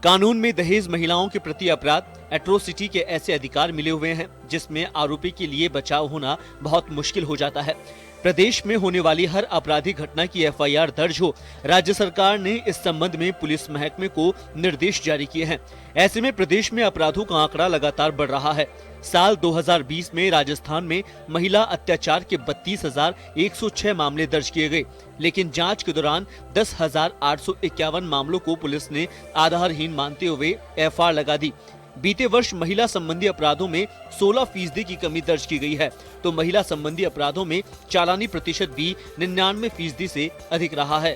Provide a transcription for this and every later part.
कानून में दहेज महिलाओं के प्रति अपराध एट्रोसिटी के ऐसे अधिकार मिले हुए हैं जिसमें आरोपी के लिए बचाव होना बहुत मुश्किल हो जाता है। प्रदेश में होने वाली हर आपराधिक घटना की एफआईआर दर्ज हो, राज्य सरकार ने इस संबंध में पुलिस महकमे को निर्देश जारी किए हैं। ऐसे में प्रदेश में अपराधों का आंकड़ा लगातार बढ़ रहा है। साल 2020 में राजस्थान में महिला अत्याचार के 32,106 मामले दर्ज किए गए, लेकिन जांच के दौरान 10,851 मामलों को पुलिस ने आधारहीन मानते हुए एफआईआर लगा दी। बीते वर्ष महिला संबंधी अपराधों में 16% की कमी दर्ज की गई है, तो महिला संबंधी अपराधों में चालानी प्रतिशत भी 99% से अधिक रहा है।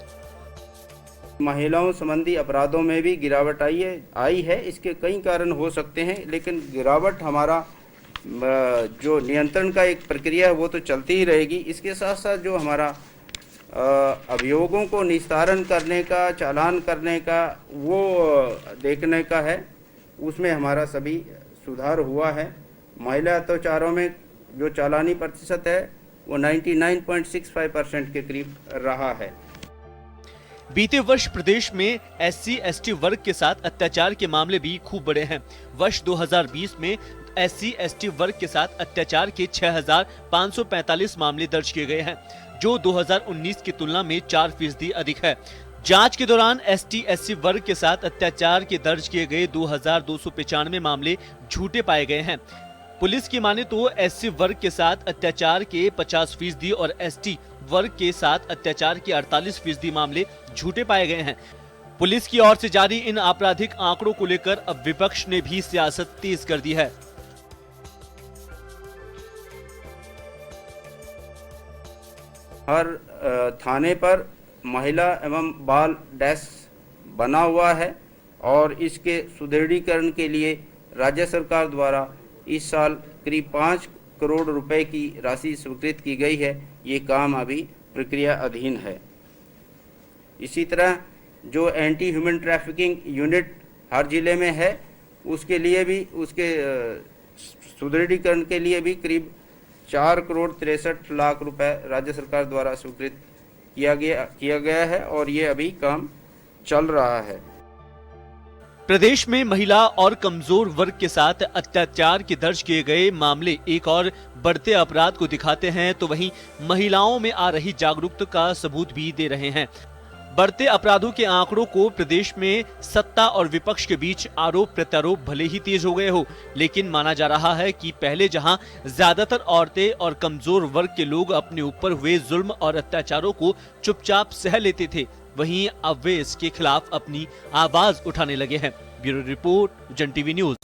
महिलाओं संबंधी अपराधों में भी गिरावट आई है। इसके कई कारण हो सकते हैं, लेकिन गिरावट हमारा जो नियंत्रण का एक प्रक्रिया है वो तो चलती ही रहेगी। इसके साथ साथ जो हमारा अभियोगों को निस्तारण करने का, चालान करने का, वो देखने का है, उसमें हमारा सभी सुधार हुआ है। महिला अत्याचारों में जो चालानी प्रतिशत है वो 99.65% के करीब रहा है। बीते वर्ष प्रदेश में SC/ST वर्ग के साथ अत्याचार के मामले भी खूब बढ़े हैं। वर्ष 2020 में SC/ST वर्ग के साथ अत्याचार के 6,545 मामले दर्ज किए गए हैं, जो 2019 की तुलना में 4% अधिक है। जांच के दौरान ST/SC वर्ग के साथ अत्याचार के दर्ज किए गए 2,295 मामले झूठे पाए गए हैं। पुलिस की माने तो SC वर्ग के साथ अत्याचार के 50% और ST वर्ग के साथ अत्याचार के 48% मामले झूठे पाए गए हैं। पुलिस की ओर से जारी इन आपराधिक आंकड़ों को लेकर अब विपक्ष ने भी सियासत तेज कर दी है। हर थाने पर महिला एवं बाल डेस्क बना हुआ है और इसके सुदृढ़ीकरण के लिए राज्य सरकार द्वारा इस साल करीब 5 करोड़ रुपए की राशि स्वीकृत की गई है। ये काम अभी प्रक्रिया अधीन है। इसी तरह जो एंटी ह्यूमन ट्रैफिकिंग यूनिट हर जिले में है, उसके लिए भी, उसके सुदृढ़ीकरण के लिए भी करीब 4 करोड़ 63 लाख रुपए राज्य सरकार द्वारा स्वीकृत किया गया है और ये अभी काम चल रहा है। प्रदेश में महिला और कमजोर वर्ग के साथ अत्याचार के दर्ज किए गए मामले एक और बढ़ते अपराध को दिखाते हैं, तो वहीं महिलाओं में आ रही जागरूकता का सबूत भी दे रहे हैं। बढ़ते अपराधों के आंकड़ों को प्रदेश में सत्ता और विपक्ष के बीच आरोप प्रत्यारोप भले ही तेज हो गए हो, लेकिन माना जा रहा है कि पहले जहां ज्यादातर औरतें और कमजोर वर्ग के लोग अपने ऊपर हुए जुल्म और अत्याचारों को चुपचाप सह लेते थे, वहीं अब वे इसके खिलाफ अपनी आवाज उठाने लगे हैं। ब्यूरो रिपोर्ट, जन टीवी न्यूज।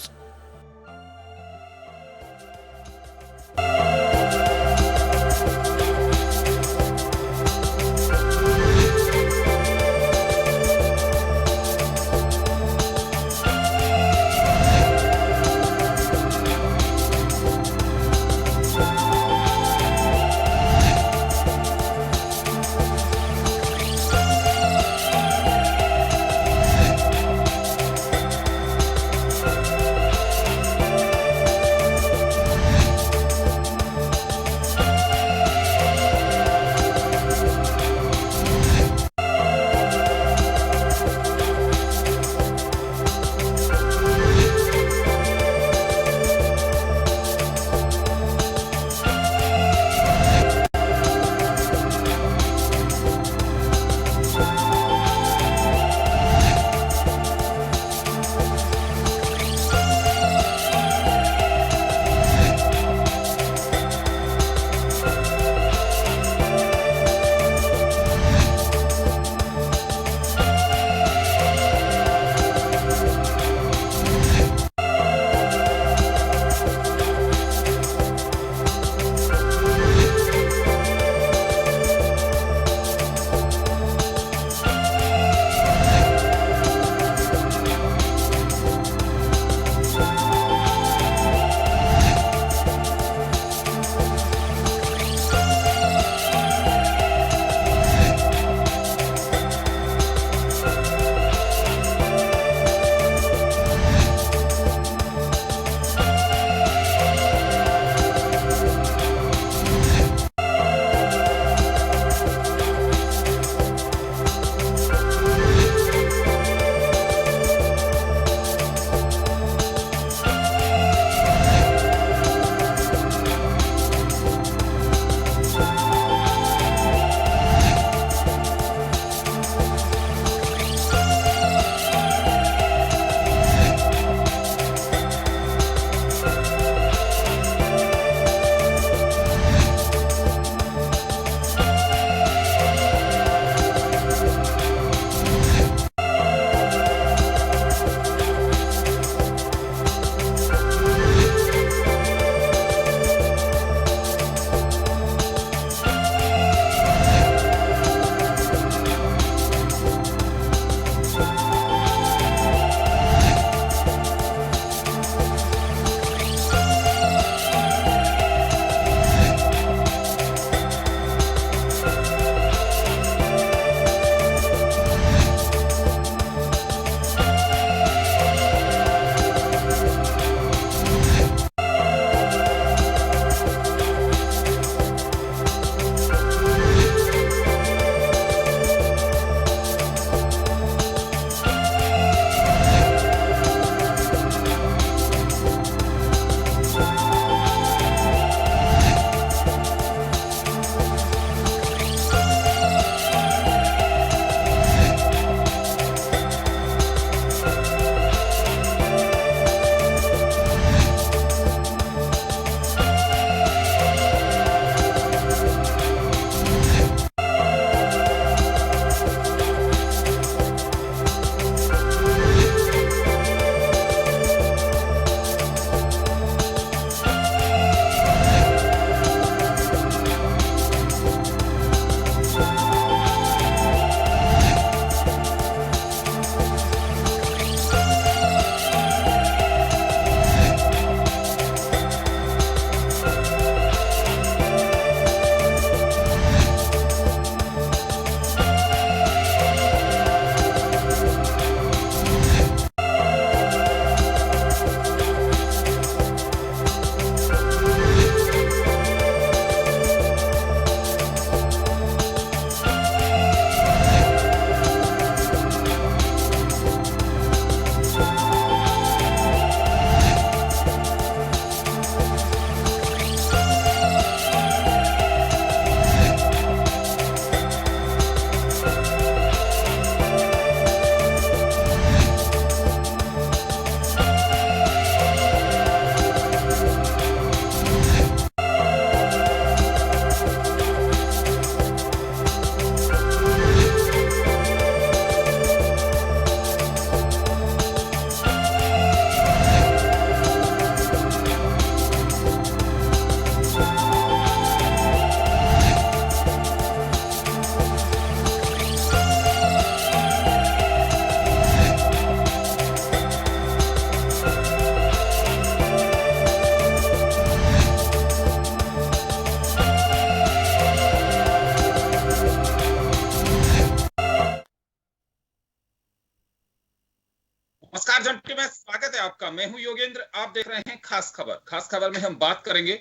नमस्कार जंटी में स्वागत है आपका। मैं हूं योगेंद्र, आप देख रहे हैं खास खबर। खास खबर में हम बात करेंगे,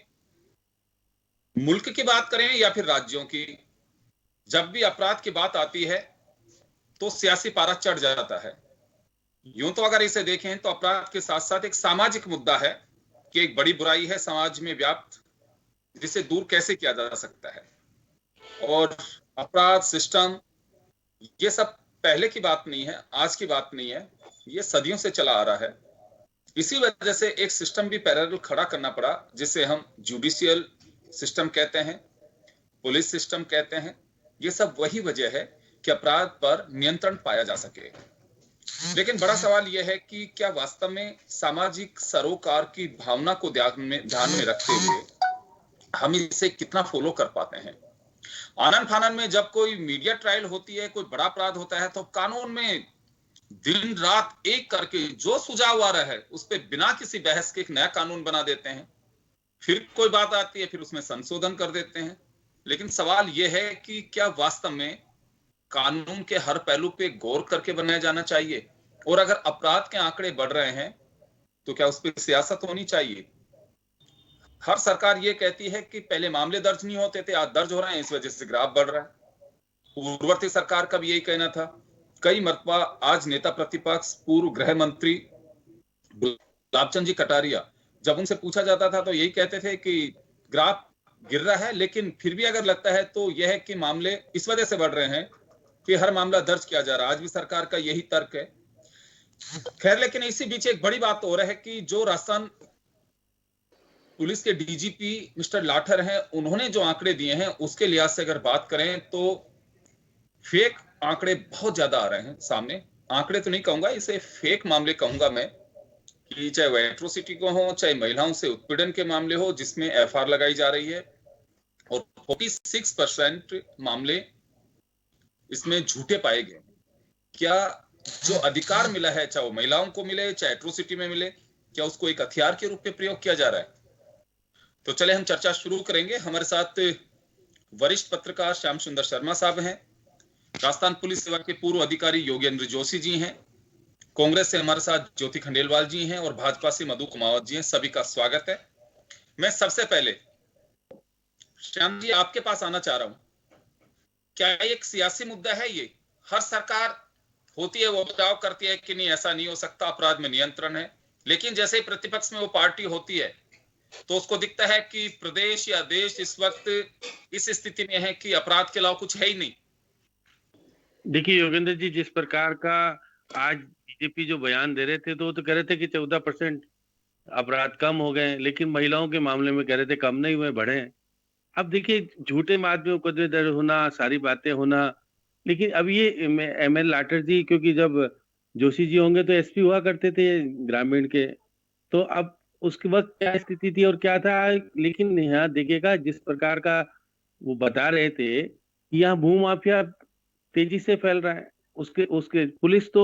मुल्क की बात करें या फिर राज्यों की। जब भी अपराध की बात आती है तो सियासी पारा चढ़ जाता है। यूं तो अगर इसे देखें तो अपराध के साथ साथ एक सामाजिक मुद्दा है कि एक बड़ी बुराई है समाज में व्याप्त, जिसे दूर कैसे किया जा सकता है। और अपराध सिस्टम, ये सब पहले की बात नहीं है, आज की बात नहीं है, ये सदियों से चला आ रहा है। इसी वजह से एक सिस्टम भी पैरेलल खड़ा करना पड़ा, जिसे हम जुडिशियल सिस्टम कहते हैं, पुलिस सिस्टम कहते हैं। ये सब वही वजह है कि अपराध पर नियंत्रण पाया जा सके। लेकिन बड़ा सवाल यह है कि क्या वास्तव में सामाजिक सरोकार की भावना को ध्यान में रखते हुए हम इसे कितना फॉलो कर पाते हैं। आनन फानन में जब कोई मीडिया ट्रायल होती है, कोई बड़ा अपराध होता है, तो कानून में दिन रात एक करके जो सुझाव आ रहा है उस पर बिना किसी बहस के एक नया कानून बना देते हैं। फिर कोई बात आती है, फिर उसमें संशोधन कर देते हैं। लेकिन सवाल यह है कि क्या वास्तव में कानून के हर पहलू पे गौर करके बनाया जाना चाहिए, और अगर अपराध के आंकड़े बढ़ रहे हैं तो क्या उस पर सियासत होनी चाहिए। हर सरकार ये कहती है कि पहले मामले दर्ज नहीं होते थे, आज दर्ज हो रहे हैं, इस वजह से ग्राफ बढ़ रहा है। पूर्ववर्ती सरकार का भी यही कहना था। कई मरतबा आज नेता प्रतिपक्ष पूर्व गृह मंत्री गुलाबचंद जी कटारिया, जब उनसे पूछा जाता था तो यही कहते थे कि ग्राफ गिर रहा है, लेकिन फिर भी अगर लगता है तो यह है कि मामले इस वजह से बढ़ रहे हैं कि हर मामला दर्ज किया जा रहा है। आज भी सरकार का यही तर्क है। खैर, लेकिन इसी बीच एक बड़ी बात हो रहा है कि जो राजस्थान पुलिस के डीजीपी मिस्टर लाठर हैं, उन्होंने जो आंकड़े दिए हैं उसके लिहाज से अगर बात करें तो फेक आंकड़े बहुत ज्यादा आ रहे हैं सामने। आंकड़े तो नहीं कहूंगा, इसे फेक मामले कहूंगा मैं, कि चाहे वह एट्रोसिटी को हो, चाहे महिलाओं से उत्पीड़न के मामले हो जिसमें एफआईआर लगाई जा रही है, और 46% मामले इसमें झूठे पाए गए। क्या जो अधिकार मिला है, चाहे वो महिलाओं को मिले चाहे एट्रोसिटी में मिले, क्या उसको एक हथियार के रूप में प्रयोग किया जा रहा है। तो चले हम चर्चा शुरू करेंगे। हमारे साथ वरिष्ठ पत्रकार श्याम सुंदर शर्मा साहब हैं, राजस्थान पुलिस सेवा के पूर्व अधिकारी योगेंद्र जोशी जी हैं, कांग्रेस से हमारे साथ ज्योति खंडेलवाल जी हैं, और भाजपा से मधु कुमावत जी हैं। सभी का स्वागत है। मैं सबसे पहले श्याम जी आपके पास आना चाह रहा हूं। क्या एक सियासी मुद्दा है ये? हर सरकार होती है वो बचाव करती है कि नहीं ऐसा नहीं हो सकता, अपराध में नियंत्रण है, लेकिन जैसे ही प्रतिपक्ष में वो पार्टी होती है तो उसको दिखता है कि प्रदेश या देश इस वक्त इस स्थिति में है कि अपराध के अलावा कुछ है ही नहीं। देखिए योगेंद्र जी, जिस प्रकार का आज बीजेपी जो बयान दे रहे थे तो वो तो कह रहे थे कि 14% अपराध कम हो गए, लेकिन महिलाओं के मामले में कह रहे थे कम नहीं हुए, बढ़े। अब देखिए, झूठे मामले में मुकदमे दर्ज होना, सारी बातें होना, लेकिन अब ये एमएल लाठर जी, क्योंकि जब जोशी जी होंगे तो एसपी हुआ करते थे ग्रामीण के, तो अब उसके वक्त क्या स्थिति थी और क्या था। लेकिन यहाँ देखिएगा, जिस प्रकार का वो बता रहे थे कि यहाँ भू माफिया तेजी से फैल रहा है, उसके उसके पुलिस तो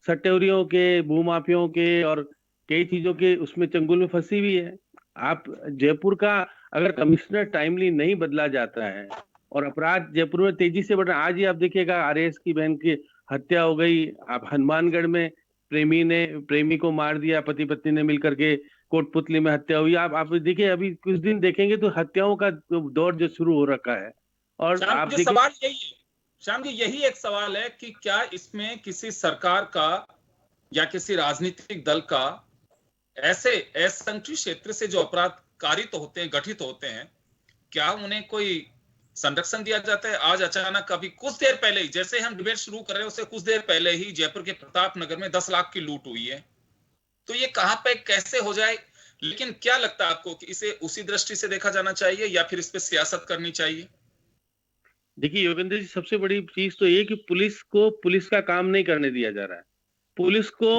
सट्टेरियों के, भूमाफियों के और कई चीजों के उसमें चंगुल में फंसी हुई है। आप जयपुर का अगर कमिश्नर टाइमली नहीं बदला जाता है और अपराध जयपुर में तेजी से बढ़ रहा है। आज ही आप देखिएगा, आरएएस की बहन की हत्या हो गई। आप हनुमानगढ़ में प्रेमी को मार दिया, पति पत्नी ने मिलकर के, कोटपुतली में हत्या हुई। आप देखिए, अभी कुछ दिन देखेंगे तो हत्याओं का दौर जो शुरू हो रखा है। और आप देखिए, सवाल यही है श्याम जी, यही एक सवाल है कि क्या इसमें किसी सरकार का या किसी राजनीतिक दल का ऐसे असंगठित क्षेत्र से जो अपराध कारित होते हैं, गठित होते हैं, क्या उन्हें कोई संरक्षण दिया जाता है? आज अचानक अभी कुछ देर पहले ही, जैसे हम डिबेट शुरू कर रहे हैं उससे कुछ देर पहले ही जयपुर के प्रताप नगर में 10 लाख की लूट हुई है। तो ये कहां पे कैसे हो जाए? लेकिन क्या लगता है आपको कि इसे उसी दृष्टि से देखा जाना चाहिए या फिर इस पे सियासत करनी चाहिए? देखिए योगेंद्र जी, सबसे बड़ी चीज तो ये कि पुलिस को पुलिस का काम नहीं करने दिया जा रहा है। पुलिस को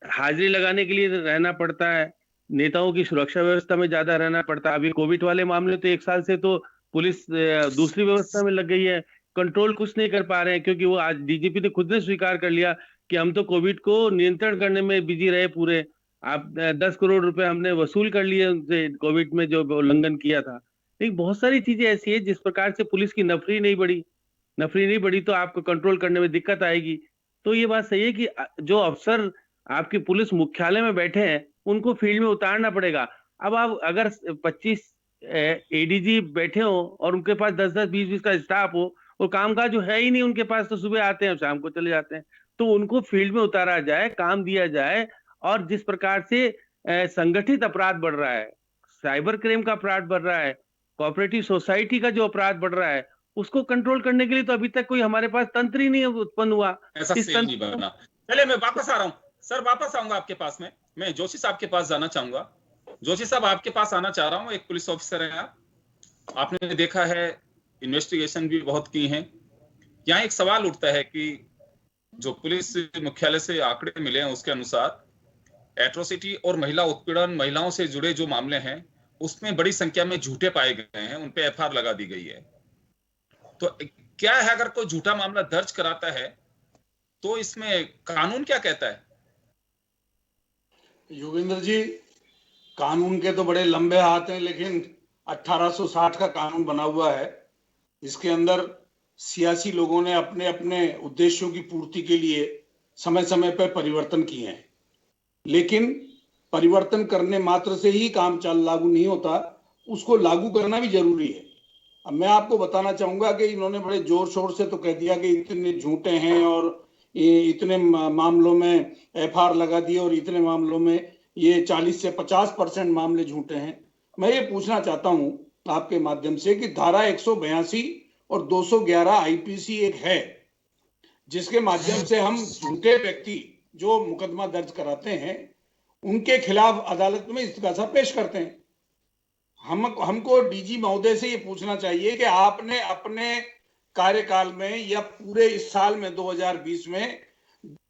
हाजिरी लगाने के लिए रहना पड़ता है, नेताओं की सुरक्षा व्यवस्था में ज्यादा रहना पड़ता है। अभी कोविड वाले मामले तो 1 साल से तो पुलिस दूसरी व्यवस्था में लग गई है, कंट्रोल कुछ नहीं कर पा रहे हैं, क्योंकि वो आज डीजीपी ने खुद ने स्वीकार कर लिया कि हम तो कोविड को नियंत्रण करने में बिजी रहे पूरे। आप 10 करोड़ रुपए हमने वसूल कर लिए उनसे कोविड में जो उल्लंघन किया था। लेकिन बहुत सारी चीजें ऐसी है, जिस प्रकार से पुलिस की नफरी नहीं बढ़ी तो आपको कंट्रोल करने में दिक्कत आएगी। तो ये बात सही है कि जो अफसर आपकी पुलिस मुख्यालय में बैठे हैं, उनको फील्ड में उतारना पड़ेगा। अब आप अगर 25 एडीजी बैठे हो और उनके पास 10-10, 20-20 का स्टाफ हो और कामकाज जो है ही नहीं उनके पास, तो सुबह आते हैं शाम को चले जाते हैं, तो उनको फील्ड में उतारा जाए, काम दिया जाए। और जिस प्रकार से संगठित अपराध बढ़ रहा है, साइबर क्राइम का अपराध बढ़ रहा है, कोऑपरेटिव सोसाइटी का जो अपराध बढ़ रहा है, उसको कंट्रोल करने के लिए तो अभी तक कोई हमारे पास तंत्र ही नहीं उत्पन्न हुआ। ऐसा सेल नहीं बना। पहले मैं वापस आ रहा हूँ सर, वापस आऊंगा आपके पास में। मैं जोशी साहब के पास जाना चाहूंगा। जोशी साहब, आपके पास आना चाह रहा हूँ। एक पुलिस ऑफिसर है आप, आपने देखा है, इन्वेस्टिगेशन भी बहुत की है। यहाँ एक सवाल उठता है कि जो पुलिस मुख्यालय से आंकड़े मिले हैं उसके अनुसार एट्रोसिटी और महिला उत्पीड़न, महिलाओं से जुड़े जो मामले हैं उसमें बड़ी संख्या में झूठे पाए गए हैं, उन पे एफआईआर लगा दी गई है। तो क्या है, अगर कोई झूठा मामला दर्ज कराता है तो इसमें कानून क्या कहता है? योगेंद्र जी, कानून के तो बड़े लंबे हाथ हैं, लेकिन 1860 का कानून बना हुआ है। इसके अंदर सियासी लोगों ने अपने अपने उद्देश्यों की पूर्ति के लिए समय समय पर परिवर्तन किए हैं, लेकिन परिवर्तन करने मात्र से ही काम चाल लागू नहीं होता, उसको लागू करना भी जरूरी है। अब मैं आपको बताना चाहूंगा कि इन्होंने बड़े जोर शोर से तो कह दिया कि इतने झूठे हैं और इतने मामलों में एफआईआर लगा दिए और इतने मामलों में ये 40 से 50% मामले झूठे हैं। मैं ये पूछना चाहता हूं आपके माध्यम से कि धारा 182 और 211 आईपीसी एक है, जिसके माध्यम से हम झूठे व्यक्ति जो मुकदमा दर्ज कराते हैं उनके खिलाफ अदालत में इस्तीगासा पेश करते हैं। हमको डीजी महोदय से ये पूछना चाहिए कि आपने अपने कार्यकाल में या पूरे इस साल में 2020 में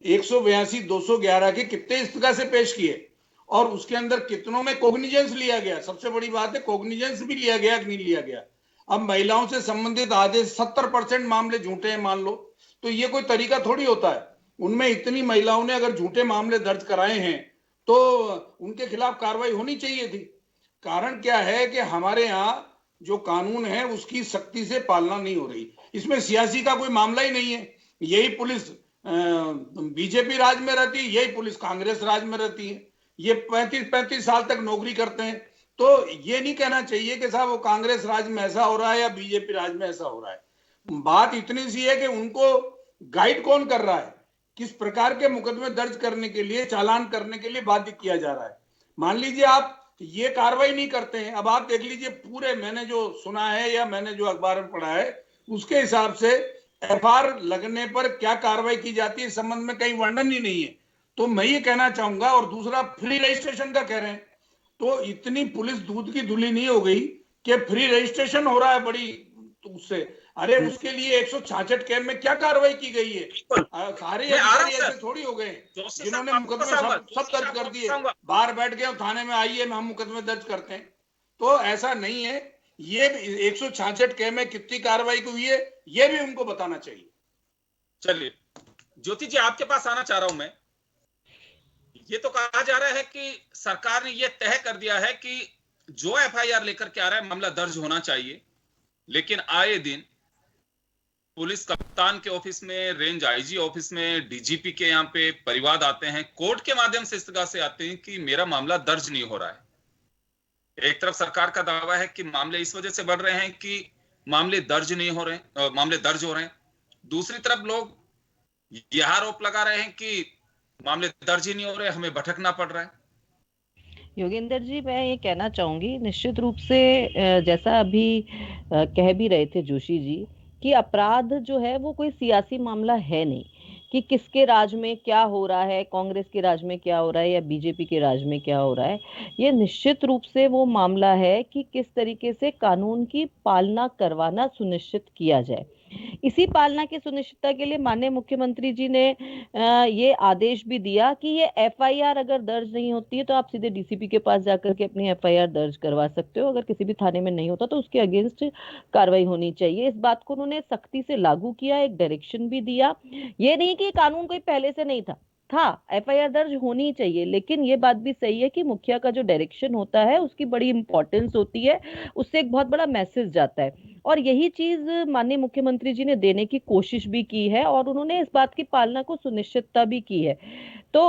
182, 211 के कितने इस्तीगासे पेश किए और उसके अंदर कितनों में कोग्निजेंस लिया गया? सबसे बड़ी बात है, कोग्निजेंस भी लिया गया कि नहीं लिया गया? अब महिलाओं से संबंधित आधे 70% मामले झूठे हैं मान लो, तो ये कोई तरीका थोड़ी होता है। उनमें इतनी महिलाओं ने अगर झूठे मामले दर्ज कराए हैं तो उनके खिलाफ कार्रवाई होनी चाहिए थी। कारण क्या है कि हमारे यहाँ जो कानून है उसकी सख्ती से पालना नहीं हो रही। इसमें सियासी का कोई मामला ही नहीं है। यही पुलिस बीजेपी राज में रहती है, यही पुलिस कांग्रेस राज में रहती है। ये 35-35 साल तक नौकरी करते हैं, तो ये नहीं कहना चाहिए कि साहब वो कांग्रेस राज में ऐसा हो रहा है या बीजेपी राज में ऐसा हो रहा है। बात इतनी सी है कि उनको गाइड कौन कर रहा है, किस प्रकार के मुकदमे दर्ज करने के लिए, चालान करने के लिए बाध्य किया जा रहा है। मान लीजिए आप ये कार्रवाई नहीं करते हैं, अब आप देख लीजिए पूरे, मैंने जो सुना है या मैंने जो अखबार में पढ़ा है उसके हिसाब से एफआईआर लगने पर क्या कार्रवाई की जाती है इस संबंध में कहीं वर्णन ही नहीं है। तो मैं ये कहना चाहूंगा, और दूसरा फ्री रजिस्ट्रेशन का कह रहे हैं, तो इतनी पुलिस दूध की धुली नहीं हो गई कि फ्री रजिस्ट्रेशन हो रहा है बड़ी उससे। अरे उसके लिए 166 कैंप में क्या कार्रवाई की गई है? सारे ऐसे थोड़ी हो गए जिन्होंने मुकदमे सब दर्ज कर दिए, बाहर बैठ गए थाने में, आइए हम मुकदमे दर्ज करते हैं। तो ऐसा नहीं है। ये 166 कैंप में कितनी कार्रवाई हुई है ये भी उनको बताना चाहिए। चलिए ज्योति जी, आपके पास आना चाह रहा हूं मैं। ये तो कहा जा रहा है कि सरकार ने ये तय कर दिया है कि जो एफआईआर लेकर के आ रहा है मामला दर्ज होना चाहिए, लेकिन आए दिन पुलिस कप्तान के ऑफिस में, रेंज आईजी ऑफिस में, डीजीपी के यहाँ पे परिवाद आते हैं, कोर्ट के माध्यम से इस्तीगासे आते हैं कि मेरा मामला दर्ज नहीं हो रहा है। एक तरफ सरकार का दावा है कि मामले इस वजह से बढ़ रहे हैं कि मामले दर्ज नहीं हो रहे, मामले दर्ज हो रहे हैं। दूसरी तरफ लोग यह आरोप लगा रहे हैं कि मामले दर्ज ही नहीं हो रहे, हमें भटकना पड़ रहा है। योगेंद्र जी, मैं ये कहना चाहूंगी, निश्चित रूप से जैसा अभी कह भी रहे थे जोशी जी कि अपराध जो है वो कोई सियासी मामला है नहीं कि किसके राज में क्या हो रहा है, कांग्रेस के राज में क्या हो रहा है या बीजेपी के राज में क्या हो रहा है। ये निश्चित रूप से वो मामला है कि किस तरीके से कानून की पालना करवाना सुनिश्चित किया जाए। इसी पालना की सुनिश्चितता के लिए माननीय मुख्यमंत्री जी ने ये आदेश भी दिया कि ये एफआईआर अगर दर्ज नहीं होती है तो आप सीधे डीसीपी के पास जाकर के अपनी एफआईआर दर्ज करवा सकते हो। अगर किसी भी थाने में नहीं होता तो उसके अगेंस्ट कार्रवाई होनी चाहिए। इस बात को उन्होंने सख्ती से लागू किया, एक डायरेक्शन भी दिया। ये नहीं कि कानून कोई पहले से नहीं था, एफआईआर दर्ज होनी चाहिए, लेकिन ये बात भी सही है कि मुखिया का जो डायरेक्शन होता है उसकी बड़ी इंपॉर्टेंस होती है, उससे एक बहुत बड़ा मैसेज जाता है। और यही चीज माननीय मुख्यमंत्री जी ने देने की कोशिश भी की है और उन्होंने इस बात की पालना को सुनिश्चितता भी की है। तो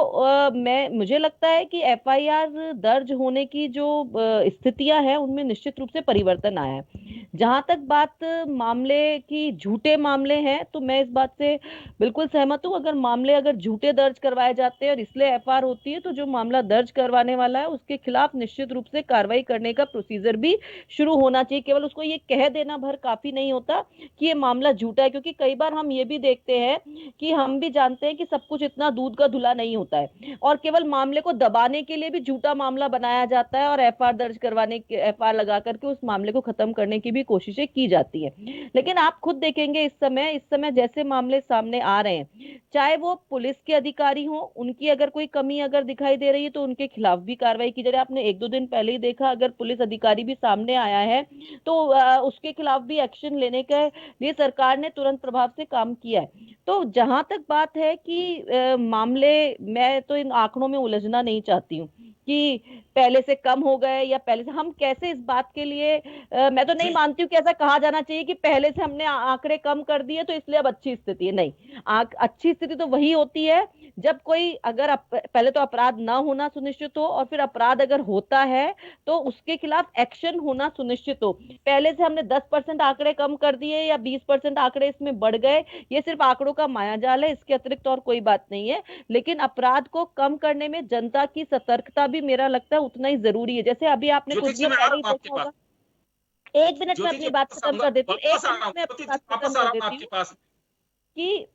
मुझे लगता है कि एफआईआर दर्ज होने की जो स्थितियां हैं उनमें निश्चित रूप से परिवर्तन आया है। जहां तक बात मामले की, झूठे मामले हैं, तो मैं इस बात से बिल्कुल सहमत हूँ। अगर झूठे दर्ज करवाए जाते हैं और इसलिए एफआईआर होती है, तो जो मामला दर्ज करवाने वाला है उसके खिलाफ निश्चित रूप से कार्रवाई करने का प्रोसीजर भी शुरू होना चाहिए। केवल उसको ये कह देना भर काफी नहीं होता कि ये मामला झूठा है, क्योंकि कई बार हम ये भी देखते हैं कि हम भी जानते हैं कि सब कुछ इतना दूध का धुला नहीं होता है, और केवल मामले को दबाने के लिए भी झूठा मामला बनाया जाता है और एफआईआर लगा करके उस मामले को खत्म करने की भी कोशिशें की जाती है। लेकिन आप खुद देखेंगे इस समय जैसे मामले सामने आ रहे हैं, चाहे वो पुलिस के अधिकारी हो, उनकी अगर कोई कमी अगर दिखाई दे रही है तो उनके खिलाफ भी कार्रवाई की जा रही है। आपने 1-2 दिन पहले ही देखा, अगर पुलिस अधिकारी भी सामने आया है तो उसके खिलाफ भी एक्शन लेने के लिए सरकार ने तुरंत प्रभाव से काम किया है। तो जहां तक बात है कि मामले, मैं तो इन आंकड़ों में उलझना नहीं चाहती हूँ कि पहले से कम हो गए या पहले से, हम कैसे इस बात के लिए मैं तो नहीं मानती हूँ कि ऐसा कहा जाना चाहिए कि पहले से हमने आंकड़े कम कर दिए तो इसलिए अब अच्छी स्थिति है। नहीं, अच्छी स्थिति तो वही होती है जब कोई, अगर पहले तो अपराध ना होना सुनिश्चित हो, और फिर अपराध अगर होता है तो उसके खिलाफ एक्शन होना सुनिश्चित हो। पहले से हमने 10% आंकड़े कम कर दिए या 20% आंकड़े इसमें बढ़ गए, ये सिर्फ आंकड़ों का मायाजाल है, इसके अतिरिक्त और कोई बात नहीं है। लेकिन अपराध को कम करने में जनता की सतर्कता भी मेरा लगता है उतना ही जरूरी है। जैसे अभी आपने कुछ दिन पहले ही देखा होगा, 1 मिनट में अपनी बात खत्म कर देती हूँ, 1 मिनट में अपनी बात खत्म कर देती हूँ कि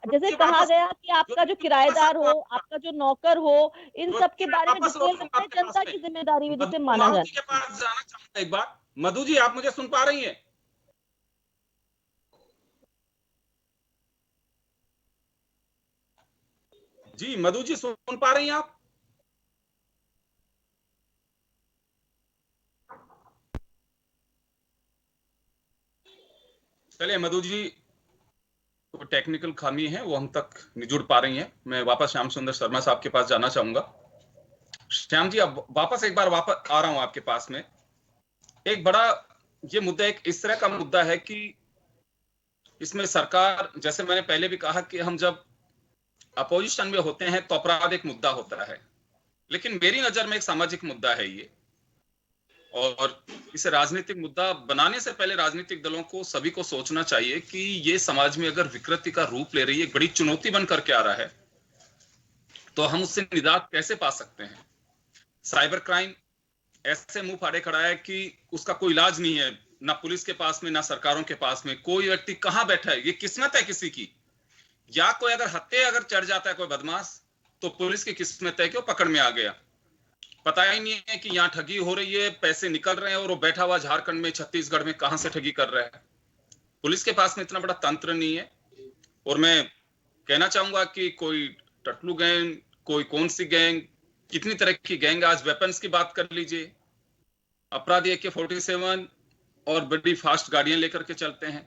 जैसे कहा गया कि आपका जो किराएदार हो, आपका जो नौकर हो, इन सब के बारे में डिटेल में जनता की जिम्मेदारी में जिसे माना जाता है। के पास जाना चाहूंगा एक बार। मधु जी, आप मुझे सुन पा रही हैं? जी मधु जी, सुन पा रही हैं आप? चलिए मधु जी, तो टेक्निकल खामी है, वो हम तक नहीं जुड़ पा रही हैं। मैं वापस श्याम सुंदर शर्मा साहब के पास जाना चाहूंगा। श्याम जी, अब वापस एक बार वापस आ रहा हूं आपके पास में। एक बड़ा ये मुद्दा एक इस तरह का मुद्दा है कि इसमें सरकार, जैसे मैंने पहले भी कहा कि हम जब अपोजिशन में होते हैं तो अपराध एक मुद्दा होता है, लेकिन मेरी नजर में एक सामाजिक मुद्दा है ये, और इसे राजनीतिक मुद्दा बनाने से पहले राजनीतिक दलों को सभी को सोचना चाहिए कि ये समाज में अगर विकृति का रूप ले रही है, एक बड़ी चुनौती बन करके आ रहा है, तो हम उससे निजात कैसे पा सकते हैं। साइबर क्राइम ऐसे मुंह फाड़े खड़ा है कि उसका कोई इलाज नहीं है, ना पुलिस के पास में ना सरकारों के पास में। कोई व्यक्ति कहां बैठा है, ये किस्मत है किसी की, या कोई अगर हत्या अगर चढ़ जाता है कोई बदमाश, तो पुलिस की किस्मत है कि वो पकड़ में आ गया। पता ही नहीं है कि यहाँ ठगी हो रही है, पैसे निकल रहे हैं, और वो बैठा हुआ झारखंड में, छत्तीसगढ़ में कहां से ठगी कर रहा है। पुलिस के पास में इतना बड़ा तंत्र नहीं है। और मैं कहना चाहूंगा कि कोई टटलू गैंग, कोई कौन सी गैंग, कितनी तरह की गैंग, आज वेपन्स की बात कर लीजिए, अपराधी AK-47 और बड़ी फास्ट गाड़ियां लेकर के चलते हैं।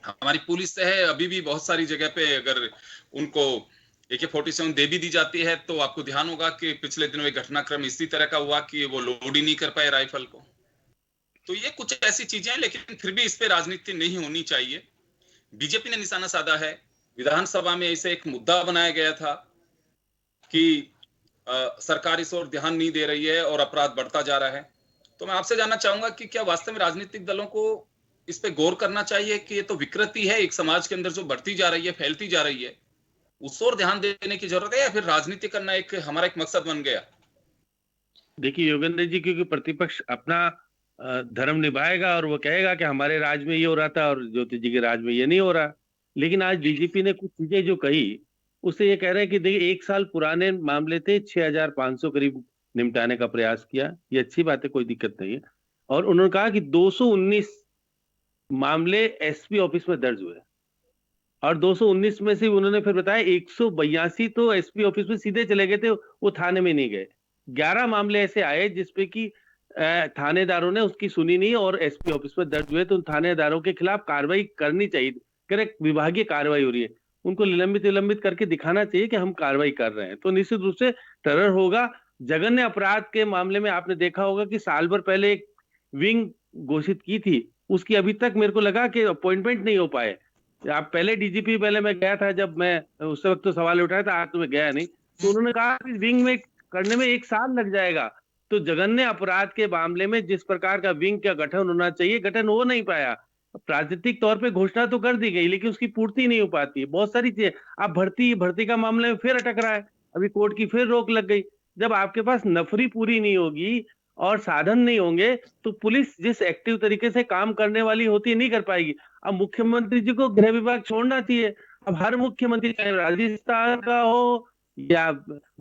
हमारी पुलिस है अभी भी बहुत सारी जगह पे, अगर उनको AK-47 दे भी दी जाती है तो आपको ध्यान होगा कि पिछले दिनों एक घटनाक्रम इसी तरह का हुआ कि वो लोड ही नहीं कर पाए राइफल को। तो ये कुछ ऐसी चीजें हैं, लेकिन फिर भी इस पे राजनीति नहीं होनी चाहिए। बीजेपी ने निशाना साधा है, विधानसभा में इसे एक मुद्दा बनाया गया था कि सरकार इस ओर ध्यान नहीं दे रही है और अपराध बढ़ता जा रहा है। तो मैं आपसे जानना चाहूंगा कि क्या वास्तव में राजनीतिक दलों को इस पे गौर करना चाहिए कि ये तो विकृति है एक समाज के अंदर जो बढ़ती जा रही है, फैलती जा रही है, उस ओर ध्यान देने की जरूरत है, या फिर राजनीति करना एक हमारा एक मकसद बन गया? देखिए योगेंद्र जी, क्योंकि प्रतिपक्ष अपना धर्म निभाएगा और वो कहेगा कि हमारे राज में ये हो रहा था और ज्योति जी के राज में ये नहीं हो रहा। लेकिन आज बीजेपी ने कुछ चीजें जो कही, उससे ये कह रहे हैं कि देखिए 1 साल पुराने मामले थे, 6500 करीब निपटाने का प्रयास किया, ये अच्छी बात है, कोई दिक्कत नहीं है। और उन्होंने कहा कि 219 मामले SP ऑफिस में दर्ज हुए, और 219 में से उन्होंने फिर बताया 182 तो SP ऑफिस में सीधे चले गए थे, वो थाने में नहीं गए। 11 मामले ऐसे आए जिसपे कि थानेदारों ने उसकी सुनी नहीं और SP ऑफिस में दर्ज हुए। तो उन थानेदारों के खिलाफ कार्रवाई करनी चाहिए, करेक्ट, विभागीय कार्रवाई हो रही है, उनको निलंबित करके दिखाना चाहिए कि हम कार्रवाई कर रहे हैं, तो निश्चित रूप से टेरर होगा। जघन्य अपराध के मामले में आपने देखा होगा कि साल भर पहले एक विंग घोषित की थी, उसकी अभी तक मेरे को लगा कि अपॉइंटमेंट नहीं हो पाए। आप पहले डीजीपी, पहले मैं गया था जब मैं उस वक्त तो सवाल उठाया था, आज तो मैं गया नहीं, तो उन्होंने कहा कि विंग में करने में 1 साल लग जाएगा। तो जघन्य अपराध के मामले में जिस प्रकार का विंग का गठन होना चाहिए, गठन हो नहीं पाया। राजनीतिक तौर पे घोषणा तो कर दी गई, लेकिन उसकी पूर्ति नहीं हो पाती। बहुत सारी चीजें, आप भर्ती का मामले में फिर अटक रहा है, अभी कोर्ट की फिर रोक लग गई। जब आपके पास नफरी पूरी नहीं होगी और साधन नहीं होंगे, तो पुलिस जिस एक्टिव तरीके से काम करने वाली होती है नहीं कर पाएगी। अब मुख्यमंत्री जी को गृह विभाग छोड़ना चाहिए। अब हर मुख्यमंत्री, चाहे राजस्थान का हो या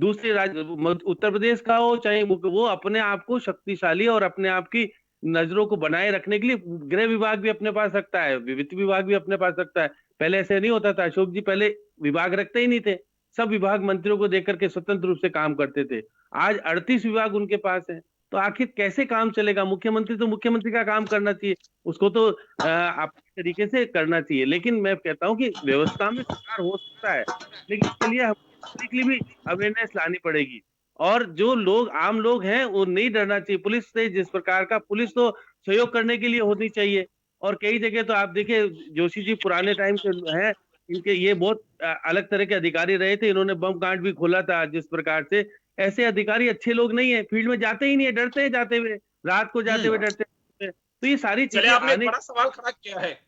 दूसरे राज्य, उत्तर प्रदेश का हो, चाहे वो अपने आप को शक्तिशाली और अपने आप की नजरों को बनाए रखने के लिए गृह विभाग भी अपने पास रखता है, वित्त विभाग भी अपने पास रखता है। पहले ऐसे नहीं होता था, अशोक जी पहले विभाग रखते ही नहीं थे, सब विभाग मंत्रियों को देकर के स्वतंत्र रूप से काम करते थे। आज 38 विभाग उनके पास है, तो आखिर कैसे काम चलेगा? मुख्यमंत्री तो मुख्यमंत्री का काम करना चाहिए, उसको तो अपने तरीके से करना चाहिए। लेकिन मैं कहता हूँ कि व्यवस्था में सुधार हो सकता है, लेकिन इसके लिए पब्लिक के लिए भी अवेयरनेस लानी पड़ेगी। और जो लोग, आम लोग हैं, वो नहीं डरना चाहिए पुलिस से। जिस प्रकार का पुलिस तो सहयोग करने के लिए होनी चाहिए। और कई जगह तो आप देखिए, जोशी जी पुराने टाइम से हैं, इनके ये बहुत अलग तरह के अधिकारी रहे थे, इन्होंने बम कांड भी खोला था। जिस प्रकार से ऐसे अधिकारी अच्छे लोग नहीं है, फील्ड में जाते ही नहीं है, डरते हैं जाते हुए, रात को जाते हुए डरते हैं। तो ये सारी चीजें आपने एक बड़ा सवाल खड़ा किया है।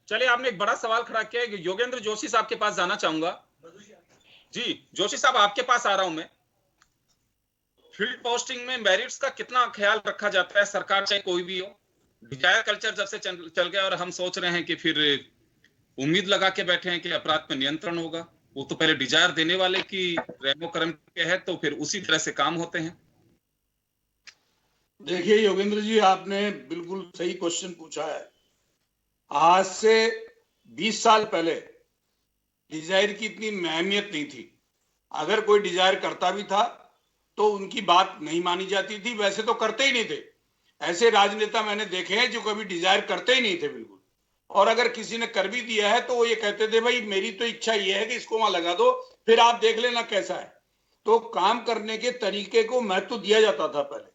चलिए, आपने एक बड़ा सवाल खड़ा किया है। योगेंद्र जोशी साहब के पास जाना चाहूंगा। जी जोशी साहब, आपके पास आ रहा हूं मैं। फील्ड पोस्टिंग में मेरिट्स का कितना ख्याल रखा जाता है? सरकार चाहे कोई भी हो, डिजायर कल्चर जब से चल गया और हम सोच रहे हैं कि फिर उम्मीद लगा के बैठे हैं कि अपराध पर नियंत्रण होगा, वो तो पहले डिजायर देने वाले की रेमो कर्म के है, तो फिर उसी तरह से काम होते हैं। देखिए योगेंद्र जी, आपने बिल्कुल सही क्वेश्चन पूछा है। आज से 20 साल पहले डिजायर की इतनी अहमियत नहीं थी। अगर कोई डिजायर करता भी था तो उनकी बात नहीं मानी जाती थी, वैसे तो करते ही नहीं थे। ऐसे राजनेता मैंने देखे हैं जो कभी डिजायर करते ही नहीं थे बिल्कुल, और अगर किसी ने कर भी दिया है तो वो ये कहते थे भाई मेरी तो इच्छा ये है कि इसको वहां लगा दो, फिर आप देख लेना कैसा है। तो काम करने के तरीके को महत्व दिया जाता था पहले,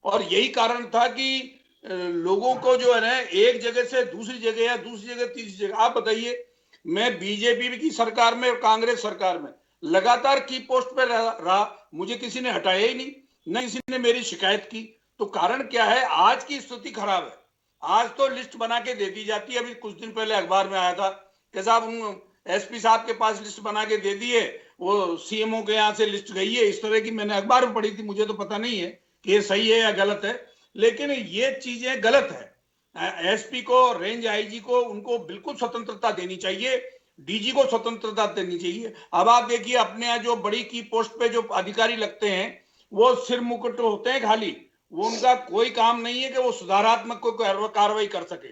और यही कारण था कि लोगों को जो है ना, एक जगह से दूसरी जगह या दूसरी जगह तीसरी जगह। आप बताइए, मैं बीजेपी की सरकार में और कांग्रेस सरकार में लगातार की पोस्ट पे रहा, मुझे किसी ने हटाया ही नहीं, न किसी ने मेरी शिकायत की। तो कारण क्या है? आज की स्थिति खराब है। आज तो लिस्ट बना के दे दी जाती है। अभी कुछ दिन पहले अखबार में आया था कि साहब एसपी साहब के पास लिस्ट बना के दे दी है, वो सीएमओ के यहाँ से लिस्ट गई है। इस तरह की मैंने अखबार में पढ़ी थी, मुझे तो पता नहीं है कि ये सही है या गलत है, लेकिन ये चीजें गलत है। एसपी को, रेंज आईजी को, उनको बिल्कुल स्वतंत्रता देनी चाहिए, डीजी को स्वतंत्रता देनी चाहिए। अब आप देखिए, अपने यहाँ जो बड़ी की पोस्ट पे जो अधिकारी लगते हैं वो सिर मुकुट होते हैं खाली, वो उनका कोई काम नहीं है कि वो सुधारात्मक कोई कार्रवाई कर सके।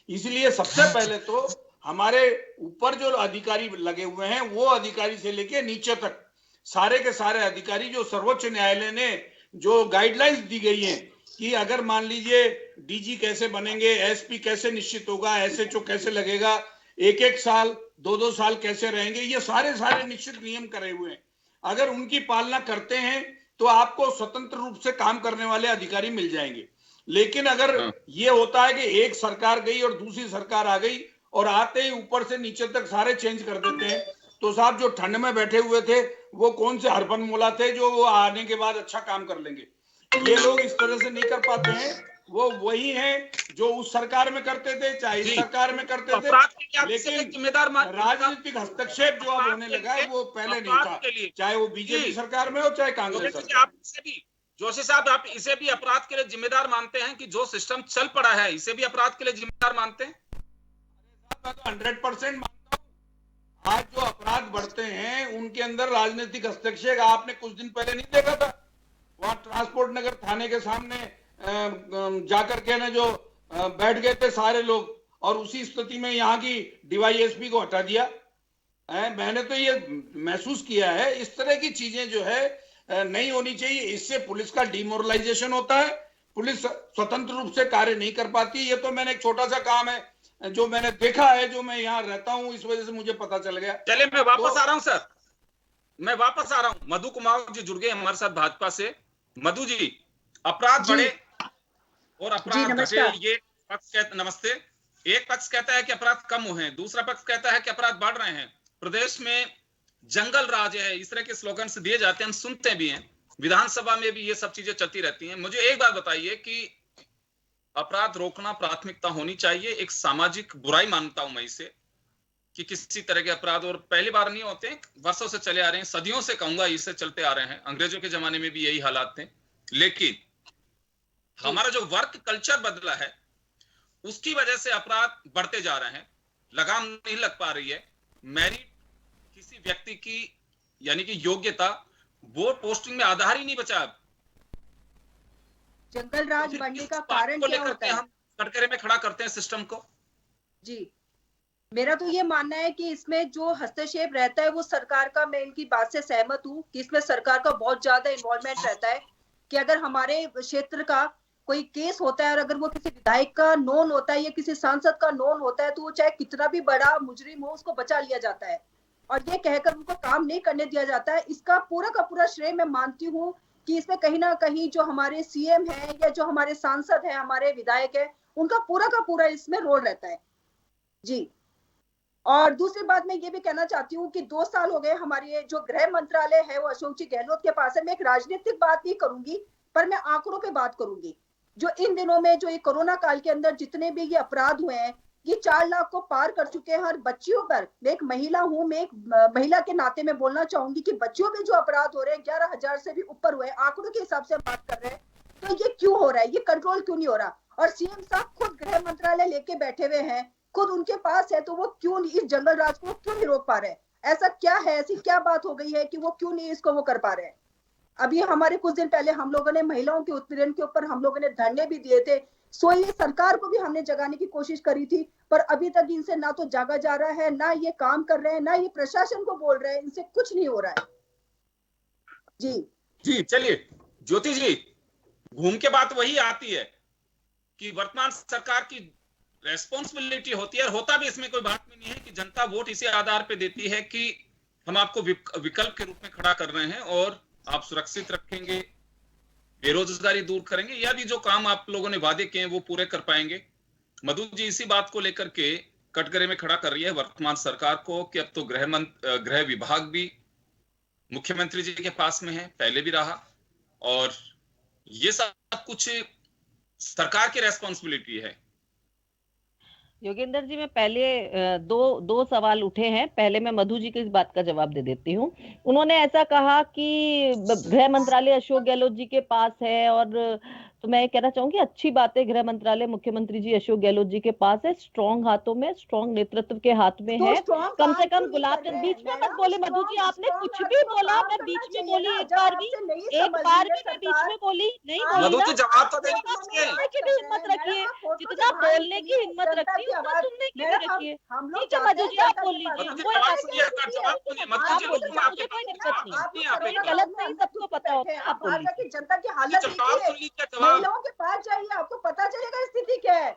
इसलिए सबसे पहले तो हमारे ऊपर जो अधिकारी लगे हुए हैं, वो अधिकारी से लेके नीचे तक सारे के सारे अधिकारी, जो सर्वोच्च न्यायालय ने जो गाइडलाइंस दी गई हैं कि अगर मान लीजिए डीजी कैसे बनेंगे, एसपी कैसे निश्चित होगा, एसएचओ कैसे लगेगा, 1-1 साल 2-2 साल कैसे रहेंगे, ये सारे निश्चित नियम करे हुए हैं। अगर उनकी पालना करते हैं तो आपको स्वतंत्र रूप से काम करने वाले अधिकारी मिल जाएंगे। लेकिन अगर ये होता है कि एक सरकार गई और दूसरी सरकार आ गई और आते ही ऊपर से नीचे तक सारे चेंज कर देते हैं, तो साहब जो ठंड में बैठे हुए थे वो कौन से हरफन मोला थे जो वो आने के बाद अच्छा काम कर लेंगे? ये लोग इस तरह से नहीं कर पाते हैं। वो वही हैं जो उस सरकार में करते थे, चाहे इस सरकार में करते थे, लेकिन जिम्मेदार राजनीतिक हस्तक्षेप जो अब होने लगा है वो पहले नहीं था, चाहे वो बीजेपी सरकार में हो चाहे कांग्रेस सरकार। जोशी साहब, आप इसे भी अपराध के लिए जिम्मेदार मानते हैं कि जो सिस्टम चल पड़ा है इसे भी अपराध के लिए जिम्मेदार मानते हैं? मैं तो 100% मानता हूँ। आज जो अपराध बढ़ते हैं उनके अंदर राजनीतिक हस्तक्षेप आपने कुछ दिन पहले नहीं देखा था? वहां ट्रांसपोर्ट नगर थाने के सामने जाकर के ना जो बैठ गए थे सारे लोग, और उसी स्थिति में यहाँ की डीवाईएसपी को हटा दिया। मैंने तो ये महसूस किया है, इस तरह की चीजें जो है नहीं होनी चाहिए। इससे पुलिस का डिमोरलाइजेशन होता है, पुलिस स्वतंत्र रूप से कार्य नहीं कर पाती। ये तो मैंने एक छोटा सा काम है जो मैंने देखा है, जो मैं यहाँ रहता हूँ, इस वजह से मुझे पता चल गया। चलिए, मैं वापस आ रहा हूँ सर, मैं वापस आ रहा हूँ। मधु कुमार जी जुड़ गए हमारे साथ भाजपा से। मधु जी, अपराध बढ़े और अपराध घटे, ये पक्ष कहते, नमस्ते, एक पक्ष कहता है कि अपराध कम हुए हैं, दूसरा पक्ष कहता है कि अपराध बढ़ रहे हैं। प्रदेश में जंगल राज है, इस तरह के स्लोगन्स दिए जाते हैं, हम सुनते भी हैं, विधानसभा में भी ये सब चीजें चलती रहती हैं। मुझे एक बात बताइए कि अपराध रोकना प्राथमिकता होनी चाहिए, एक सामाजिक बुराई मानता हूं मैं इसे, कि किसी तरह के अपराध, और पहली बार नहीं होते, वर्षों से चले आ रहे हैं, सदियों से कहूंगा इससे चलते आ रहे हैं, अंग्रेजों के जमाने में भी यही हालात थे। लेकिन हमारा जो वर्क कल्चर बदला है उसकी वजह से अपराध बढ़ते जा रहे हैं, लगाम नहीं लग पा रही है। मेरिट किसी व्यक्ति की यानी कि योग्यता, वो पोस्टिंग में आधार ही नहीं बचा। जंगल राज बढ़ने का कारण क्या होता है? हम कटघरे में खड़ा करते हैं सिस्टम को। जी, मेरा तो ये मानना है कि इसमें जो हस्तक्षेप रहता है वो सरकार का, मैं इनकी बात से सहमत हूँ कि इसमें सरकार का बहुत ज्यादा इन्वॉल्वमेंट रहता है। कि अगर हमारे क्षेत्र का कोई केस होता है और अगर वो किसी विधायक का नोन होता है या किसी सांसद का नोन होता है, तो वो चाहे कितना भी बड़ा मुजरिम हो उसको बचा लिया जाता है और ये कहकर उनको काम नहीं करने दिया जाता है। इसका पूरा का पूरा श्रेय मैं मानती हूँ कि इसमें कहीं ना कहीं जो हमारे सीएम है या जो हमारे सांसद है, हमारे विधायक है, उनका पूरा का पूरा इसमें रोल रहता है। जी, और दूसरी बात मैं ये भी कहना चाहती हूँ कि 2 साल हो गए हमारे जो गृह मंत्रालय है वो अशोक जी गहलोत के पास है। मैं एक राजनीतिक बात नहीं करूंगी, पर मैं आंकड़ों पे बात करूंगी। जो इन दिनों में जो ये कोरोना काल के अंदर जितने भी ये अपराध हुए हैं, ये 4 लाख को पार कर चुके हैं। हर बच्चियों पर, मैं एक महिला हूँ, मैं एक महिला के नाते में बोलना चाहूंगी कि बच्चियों पे जो अपराध हो रहे हैं 11,000 से भी ऊपर हुए, आंकड़ों के हिसाब से बात कर रहे हैं। तो ये क्यों हो रहा है? ये कंट्रोल क्यों नहीं हो रहा? और सीएम साहब खुद गृह मंत्रालय लेके बैठे हुए हैं, खुद उनके पास है, तो वो क्यों इस जंगल राज को क्यों नहीं रोक पा रहे? ऐसा क्या है, ऐसी क्या बात हो गई है कि वो क्यों नहीं इसको वो कर पा रहे हैं? अभी हमारे कुछ दिन पहले हम लोगों ने महिलाओं के उत्पीड़न के ऊपर हम लोगों ने धरने भी दिए थे। सो ये सरकार को भी हमने जगाने की कोशिश करी थी, पर अभी तक इनसे ना तो जागा जा रहा है, ना ये काम कर रहे हैं, ना ये प्रशासन को बोल रहे हैं, इनसे कुछ नहीं हो रहा है। जी चलिए ज्योति जी, घूम के बात वही आती है कि वर्तमान सरकार की रेस्पॉन्सिबिलिटी होती है, और होता भी इसमें कोई बात नहीं है कि जनता वोट इसी आधार पे देती है कि हम आपको विकल्प के रूप में खड़ा कर रहे हैं और आप सुरक्षित रखेंगे, बेरोजगारी दूर करेंगे, या भी जो काम आप लोगों ने वादे किए हैं वो पूरे कर पाएंगे। मधु जी इसी बात को लेकर के कटघरे में खड़ा कर रही है वर्तमान सरकार को कि अब तो गृह विभाग भी मुख्यमंत्री जी के पास में है, पहले भी रहा, और ये सब कुछ सरकार की रेस्पॉन्सिबिलिटी है। योगेंद्र जी, मैं पहले दो सवाल उठे हैं, पहले मैं मधु जी की इस बात का जवाब दे देती हूँ। उन्होंने ऐसा कहा कि गृह मंत्रालय अशोक गहलोत जी के पास है, और तो मैं कहना चाहूंगी अच्छी बात है, गृह मंत्रालय मुख्यमंत्री जी अशोक गहलोत जी के पास है, स्ट्रॉन्ग हाथों में, स्ट्रॉन्ग नेतृत्व के हाथ में है। कम से कम गुलाब चंद, बीच में मत बोले मधु जी, आपने कुछ भी बोला, मैं बीच में बोली एक बार भी मैं बीच में बोली नहीं बोली मधु जी, जवाब तो देने की भी हिम्मत रखिए, जितना बोलने की हिम्मत रखिए उतना सुनने की भी रखिए। ठीक है मधु जी, आप बोल लीजिए, गलत नहीं, सबको पता होता है, आप बोल लीजिए। जनता की हालत महिलाओं के पास जाइए, आपको पता चलेगा स्थिति क्या है।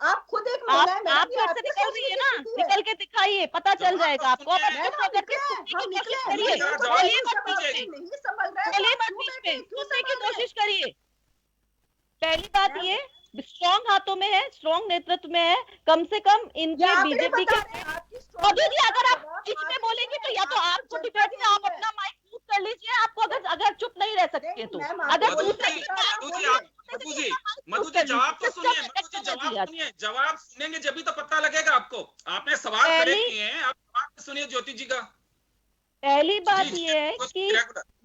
आप खुद एक आप घर से निकल रही है ना, निकल के दिखाइए, पता चल जाएगा आपको। आप करके बोलिए मत बीच में, सुनने की कोशिश करिए। पहली बात ये स्ट्रॉन्ग हाथों में है, स्ट्रॉन्ग नेतृत्व में है, कम से कम इनके बीजेपी के। मधु जी, अगर आप बीच में बोलेंगे तो या तो आपको डिबेट में आप अपना माइक म्यूट कर लीजिए, आपको अगर चुप नहीं रह सकते तो। अगर मधु जी जवाब तो सुनिए, जवाब सुनेंगे जब भी तो पता लगेगा आपको। आपने सवाल करे किए हैं, आप जवाब सुनिए ज्योति जी का। पहली बात ये है कि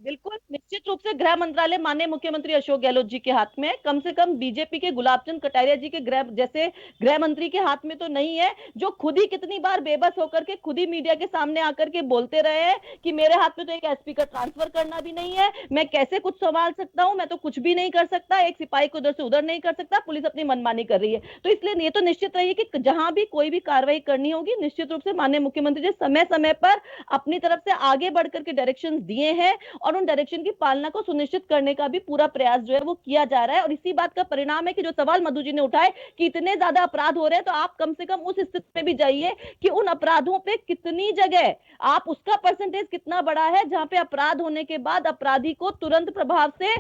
बिल्कुल निश्चित रूप से गृह मंत्रालय माननीय मुख्यमंत्री अशोक गहलोत जी के हाथ में है, कम से कम बीजेपी के गुलाब चंद कटारिया जी के गृह मंत्री के हाथ में तो नहीं है, जो खुद ही कितनी बार बेबस होकर के खुद ही मीडिया के सामने आकर के बोलते रहे हैं कि मेरे हाथ में तो एक एसपी का ट्रांसफर करना भी नहीं है, मैं कैसे कुछ संभाल सकता हूं, मैं तो कुछ भी नहीं कर सकता, एक सिपाही को उधर से उधर नहीं कर सकता, पुलिस अपनी मनमानी कर रही है। तो इसलिए ये तो निश्चित रहिए कि जहां भी कोई भी कार्रवाई करनी होगी, निश्चित रूप से माननीय मुख्यमंत्री जी समय समय पर अपनी तरफ से आगे बढ़ करके डायरेक्शन दिए हैं, और उन डायरेक्शन की पालना को सुनिश्चित करने का भी पूरा प्रयास जो है वो किया जा रहा है। और इसी बात का परिणाम है कि जो सवाल मधु जी ने उठाए कि इतने ज्यादा अपराध हो रहे हैं, तो आप कम से कम उस स्थिति पे भी जाइए कि उन अपराधों पे कितनी जगह आप उसका परसेंटेज कितना बड़ा है जहां पे अपराध होने के बाद अपराधी को तुरंत प्रभाव से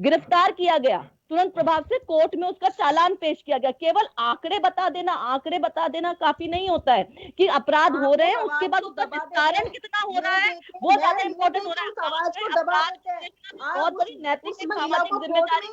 गिरफ्तार किया गया, तुरंत प्रभाव से कोर्ट में उसका चालान पेश किया गया। केवल आंकड़े बता देना काफी नहीं होता है कि अपराध हो रहे हैं, उसके बाद उसका निस्तारण कितना हो रहा है वो ज्यादा इम्पोर्टेंट हो रहा है। बहुत बड़ी नैतिक सामाजिक जिम्मेदारी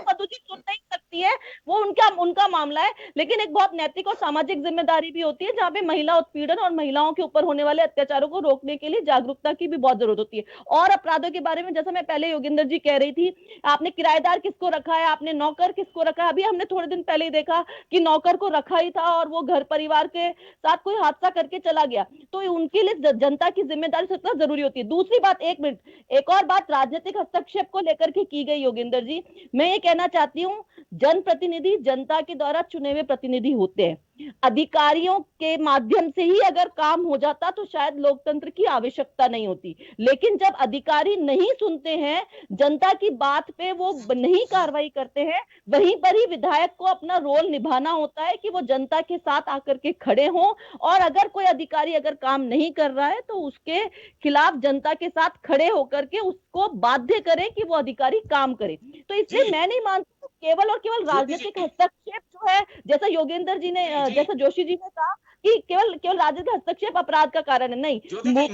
मधु जी सुन नहीं सकती है, वो उनका मामला है, लेकिन एक बहुत नैतिक और सामाजिक जिम्मेदारी भी होती है जहाँ पे महिला उत्पीड़न और महिलाओं के ऊपर होने वाले अत्याचारों को रोकने के लिए जागरूकता की भी बहुत जरूरत होती है। और अपराधों के बारे में जैसा मैं पहले योगेंद्र जी कह रही थी, आपने किराएदार किसको रखा है, आपने नौकर किसको रखा है। अभी हमने थोड़े दिन पहले ही देखा कि नौकर को रखा ही था और वो घर परिवार के साथ कोई हादसा करके चला गया, तो उनके लिए जनता की जिम्मेदारी सबसे जरूरी होती है। दूसरी बात, एक और बात राजनीतिक हस्तक्षेप को लेकर के की गई योगेंद्र जी, मैं ये कहना चाहती हूँ, जनप्रतिनिधि जनता के द्वारा चुने हुए प्रतिनिधि होते हैं। अधिकारियों के माध्यम से ही अगर काम हो जाता तो शायद लोकतंत्र की आवश्यकता नहीं होती, लेकिन जब अधिकारी नहीं सुनते हैं, जनता की बात पे वो नहीं कार्रवाई करते हैं, वहीं पर ही विधायक को अपना रोल निभाना होता है कि वो जनता के साथ आकर के खड़े हों, और अगर कोई अधिकारी अगर काम नहीं कर रहा है तो उसके खिलाफ जनता के साथ खड़े होकर के उसको बाध्य करें कि वो अधिकारी काम करे। तो इसलिए मैं नहीं मानती केवल और केवल राजनीतिक हस्तक्षेप जो है, जैसा योगेंद्र जी ने, जैसा जोशी जी ने कहा कि केवल राजनीतिक हस्तक्षेप अपराध का कारण है, नहीं,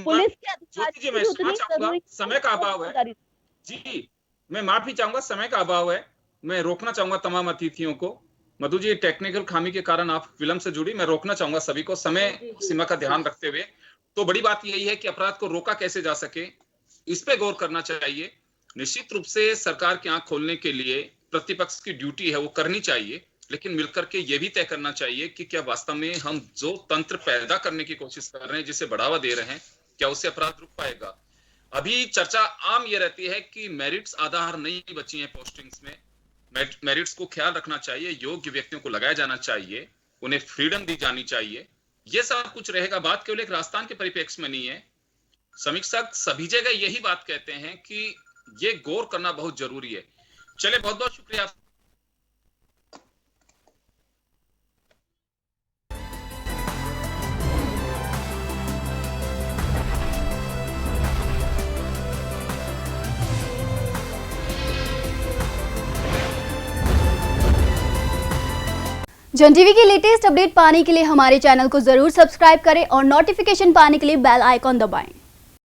पुलिस के अधिकारी समय का अभाव है जी, मैं माफी चाहूंगा, समय का अभाव है, मैं रोकना चाहूंगा तमाम अतिथियों को। मधु जी, टेक्निकल खामी के कारण आप फिल्म से जुड़ी, मैं रोकना चाहूंगा सभी को समय सीमा का ध्यान रखते हुए। तो बड़ी बात यही है कि अपराध को रोका कैसे जा सके, इस पे गौर करना चाहिए। निश्चित रूप से सरकार की आंख खोलने के लिए प्रतिपक्ष की ड्यूटी है, वो करनी चाहिए, लेकिन मिलकर के ये भी तय करना चाहिए कि क्या वास्तव में हम जो तंत्र पैदा करने की कोशिश कर रहे हैं, जिसे बढ़ावा दे रहे हैं, क्या उससे अपराध रुक पाएगा। अभी चर्चा आम ये रहती है कि मेरिट्स आधार नहीं बची हैं पोस्टिंग्स में, मेरिट्स को ख्याल रखना चाहिए, योग्य व्यक्तियों को लगाया जाना चाहिए, उन्हें फ्रीडम दी जानी चाहिए, ये सब कुछ रहेगा। बात केवल एक राजस्थान के परिप्रेक्ष्य में नहीं है, समीक्षक सभी जगह यही बात कहते हैं कि ये गौर करना बहुत जरूरी है। चले, बहुत बहुत शुक्रिया। जन टीवी की लेटेस्ट अपडेट पाने के लिए हमारे चैनल को जरूर सब्सक्राइब करें और नोटिफिकेशन पाने के लिए बेल आइकॉन दबाएं।